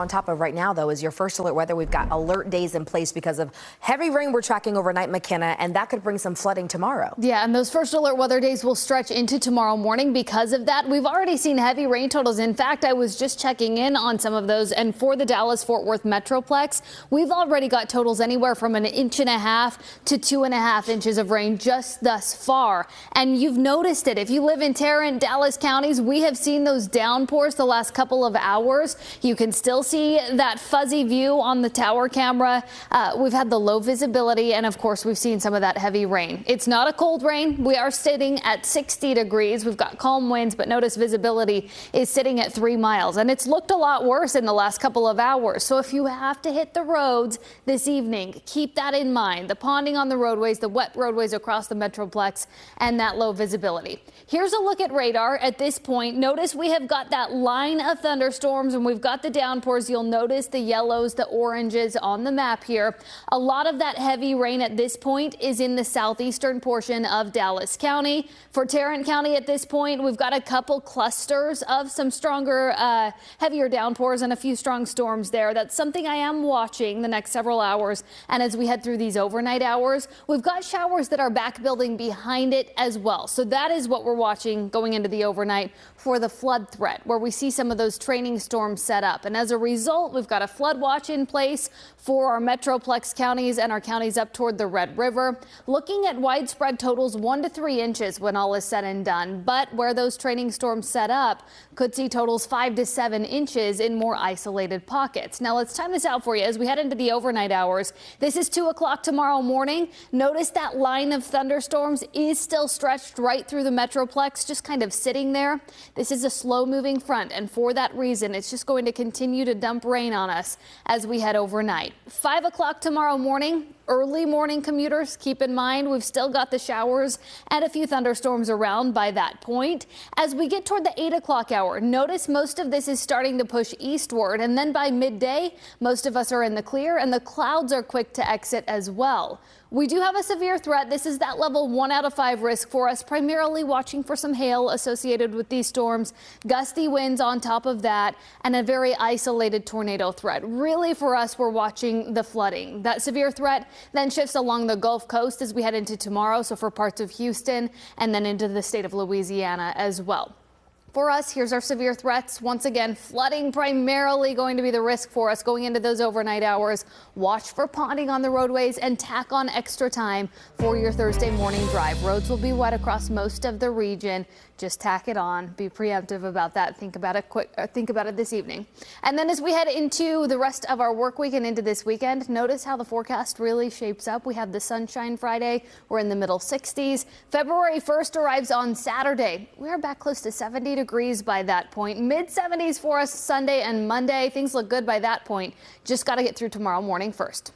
On top of right now, though, is your first alert weather. We've got alert days in place because of heavy rain we're tracking overnight, McKenna, and that could bring some flooding tomorrow. Yeah, and those first alert weather days will stretch into tomorrow morning because of that. We've already seen heavy rain totals. In fact, I was just checking in on some of those, and for the Dallas-Fort Worth Metroplex, we've already got totals anywhere from 1.5 inches to 2.5 inches of rain just thus far. And you've noticed it. If you live in Tarrant, Dallas counties, we have seen those downpours the last couple of hours. You can still see that fuzzy view on the tower camera. We've had the low visibility, and of course we've seen some of that heavy rain. It's not a cold rain. We are sitting at 60 degrees. We've got calm winds, but notice visibility is sitting at 3 miles, and it's looked a lot worse in the last couple of hours. So if you have to hit the roads this evening, keep that in mind. The ponding on the roadways, the wet roadways across the Metroplex, and that low visibility. Here's a look at radar at this point. Notice we have got that line of thunderstorms, and we've got the downpours. You'll notice the yellows, the oranges on the map here. A lot of that heavy rain at this point is in the southeastern portion of Dallas County. For Tarrant County at this point, we've got a couple clusters of some stronger, heavier downpours and a few strong storms there. That's something I am watching the next several hours. And as we head through these overnight hours, we've got showers that are back building behind it as well. So that is what we're watching going into the overnight for the flood threat, where we see some of those training storms set up. And as a result, we've got a flood watch in place for our Metroplex counties and our counties up toward the Red River. Looking at widespread totals 1 to 3 inches when all is said and done. But where those training storms set up could see totals 5 to 7 inches in more isolated pockets. Now let's time this out for you as we head into the overnight hours. This is 2 o'clock tomorrow morning. Notice that line of thunderstorms is still stretched right through the Metroplex, just kind of sitting there. This is a slow moving front, and for that reason, it's just going to continue to dump rain on us as we head overnight. 5 o'clock tomorrow morning. Early morning commuters, keep in mind we've still got the showers and a few thunderstorms around by that point. As we get toward the 8 o'clock hour, notice most of this is starting to push eastward, and then by midday, most of us are in the clear and the clouds are quick to exit as well. We do have a severe threat. This is that level 1 out of 5 risk for us, primarily watching for some hail associated with these storms, gusty winds on top of that, and a very isolated tornado threat. Really for us, we're watching the flooding. That severe threat then shifts along the Gulf Coast as we head into tomorrow, so for parts of Houston and then into the state of Louisiana as well. For us, here's our severe threats. Once again, flooding primarily going to be the risk for us going into those overnight hours. Watch for ponding on the roadways and tack on extra time for your Thursday morning drive. Roads will be wet across most of the region. Just tack it on. Be preemptive about that. Think about it this evening. And then as we head into the rest of our work week and into this weekend, notice how the forecast really shapes up. We have the sunshine Friday. We're in the middle 60s. February 1st arrives on Saturday. We are back close to 70 degrees by that point. Mid 70s for us Sunday and Monday. Things look good by that point. Just got to get through tomorrow morning first.